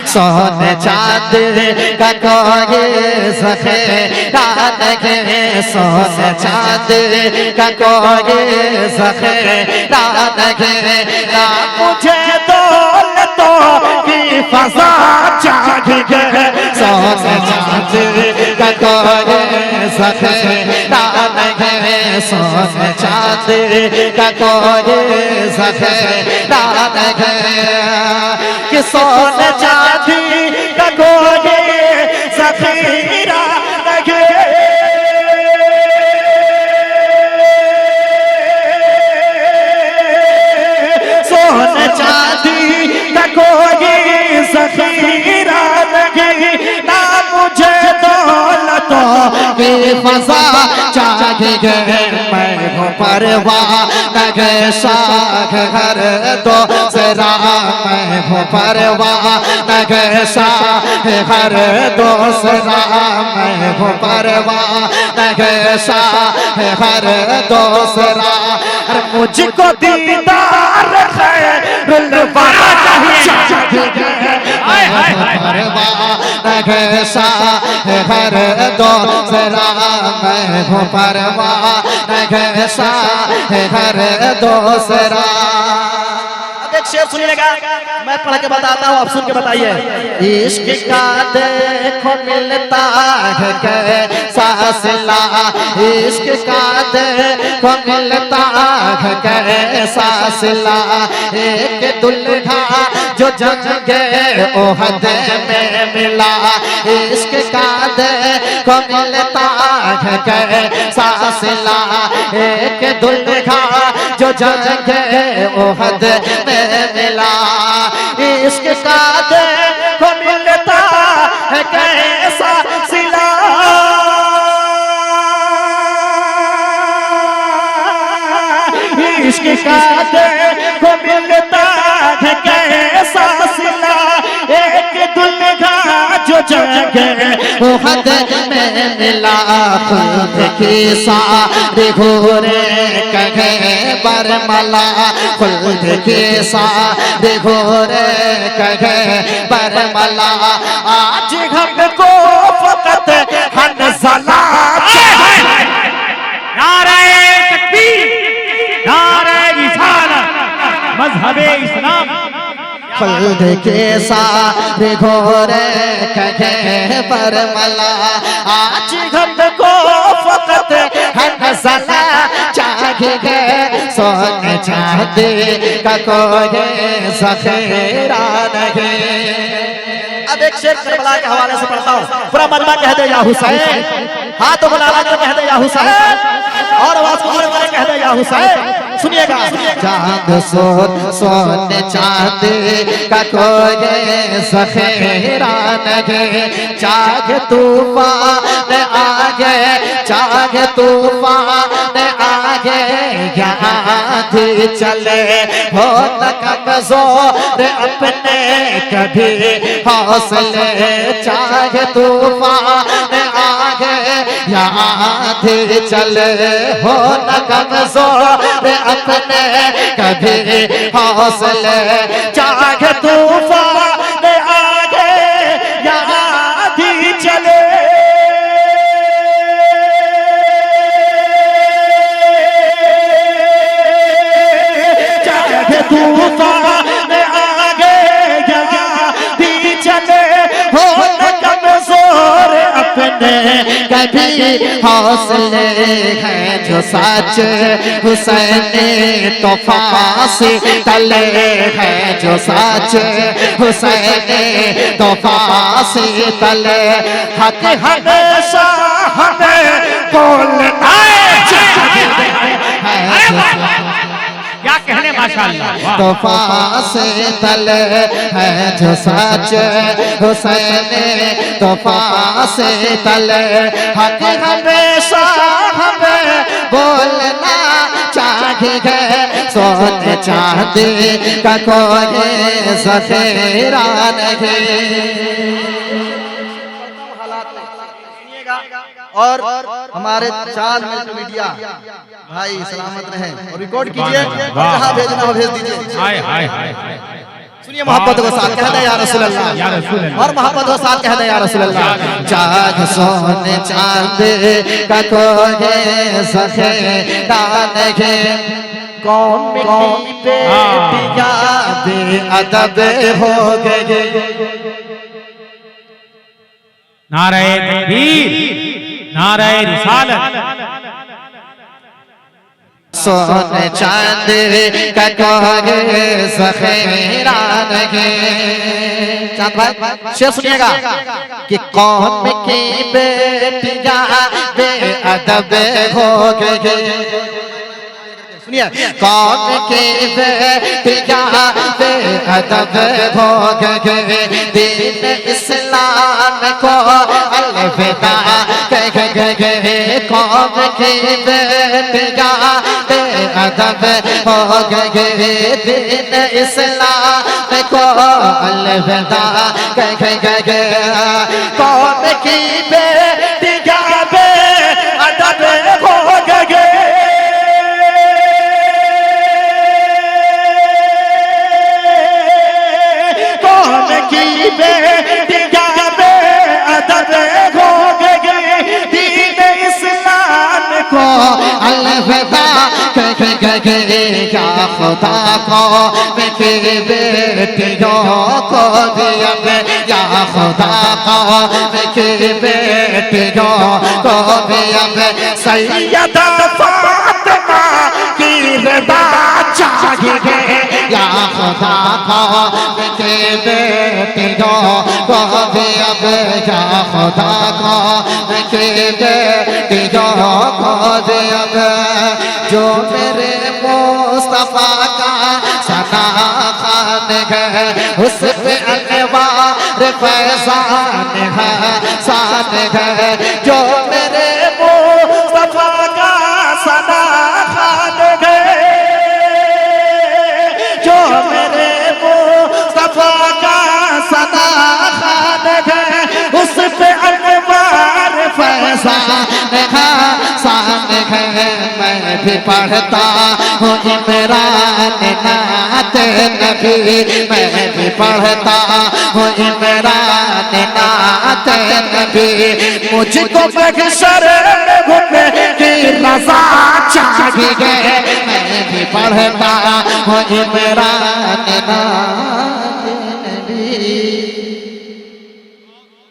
सोने चांद का कोई ज़ख़ीरा नहीं, सोने चांद का कोई ज़ख़ीरा नहीं। ना मुझे दौलतों की फ़ज़ा चाहिए, सोने चांद का कोई ज़ख़ीरा नहीं, सोने चांद का कोई ज़ख़ीरा नहीं। कि सोने चांदी का कोई ज़ख़ीरा नहीं। सोने चांदी का कोई ज़ख़ीरा नहीं। ना मुझे दौलतों की फ़ज़ा चाहिए, मैं हूँ परवाह नगे शाख हर दो सरा, मैं हूँ परवाह नगे शाख हर दो सरा, मैं हूँ परवाह नगे शाख हर दो सरा। मुझको दीदार खैरुल वरा चाहिए, परवाह नगे शाख हर दो सरा, मैं हूँ परवाह नगे शाख हर दो सरा। अब एक शेर सुनिएगा, मैं पढ़ के बताता हूँ, आप सुन के बताइए। इश्क का देखो मिलता है कैसा सिला, इश्क का देखो मिलता है कैसा सिला। एक दुल्हा जो जंगे ओहद में मिला, इश्क का देखो मिलता है कैसा सिला। एक दुल्हा जो जंगे ओहद में मिला, इश्क का देखो मिलता है कैसा सिला। इश्क का देखो मिलता है कैसा सिला। एक दुल्हा जो जंगे ओहद में मिला, खुद की सारे घोरे कहे बरमला, खुद की सारे घोरे कहे बरमला। आज हमको फकत हनज़ला चाहिए। नारे तकबीर, नारे रिसालत, मज़हबे इस्लाम। खुद के सारे घोरे कहे बरमला। आज हमको फकत हनज़ला चाहिए, सोने चांदी का कोई ज़ख़ीरा नहीं। अब एक शेर करबला के हवाले से पढ़ता हूँ। पूरा मजमा कह दे या हुसैन, हाथ बुला कर कह दे या हुसैन, और आवाज को बड़े कह दे या हुसैन। सुनिएगा। चांद सोने चांदी का कोई ज़ख़ीरा नहीं, चाहे तूफान आगे, चाहे तूफान आगे, यहाँ थी चले हो न कमज़ोर अपने कभी हौसले। चाहे तूफान आगे, यहाँ थी चले हो न कमज़ोर अपने कभी हौसले। चाहे तूफान आगे, यहाँ थी चले। चाहे तूफान आगे, यहाँ भी चले हो न कमज़ोर अपने कभी हौसले। हैं जो सच हुसैन तो फांसी तले, हैं जो सच हुसैन तो फांसी तले। हक हमेशा हमें बोलना चाहिए, क्या कहने माशाअल्लाह। तो फांसी तले है जो सच हुसैन तो फांसी तले। हक हमेशा हमें बोलना चाहिए, सोने चांदी का कोई ज़ख़ीरा नहीं। और हमारे 4 मिनट मीडिया भाई सलामत रहें और रिकॉर्ड कीजिए, जहाँ भेजना हो भेज दीजिए। सुनिए मोहब्बत के साथ कह दे या रसूल अल्लाह, या रसूल अल्लाह। और मोहब्बत के साथ कह दे या रसूल अल्लाह। जाग सोने चांद का कोगे सखे डाले कौन की बेटियां बेअदब हो गए। नारे तकबीर, नारे रिसालत। सोने चांद का कोगे सखेरा लगे। चांद भाई शेर सुनिएगा कि कौन की बेटियां बेअदब हो गए। सुनिए कौन की बेटियां बेअदब हो गए। दीन इस्लाम को अलविदा कह गए। कौन की बेटियां बेअदब हो गए। दीन इस्लाम को अलविदा कह गए। कौन की बेटियां बेअदब हो गए। कौन की बेटियां बेअदब हो गए। दीन इस्लाम को अलविदा कह गए। क्या खुदा को मेरी बेटियों को भी अब, या खुदा को मेरी बेटियों को भी अब सैयदा फातिमा की रज़ा चाहिए। या खुदा को मेरी बेटियों को भी अब, या खुदा को मेरी बेटियों को भी अब। जो मेरे मुस्तफा का सना खान है उस पे अनवार फैजान है शान है। जो मेरे मुस्तफा का सना खान है, जो मेरे मुस्तफा का सना खान है उस पे अनवार फैजान है शान है। मैं भी पढ़ता हूँ इमरान नात नबी। मैं भी पढ़ता हूँ इमरान नात नबी। मुझको महशर में घुटने की रज़ा चाहिए। मैं भी पढ़ता हूँ इमरान नात नबी।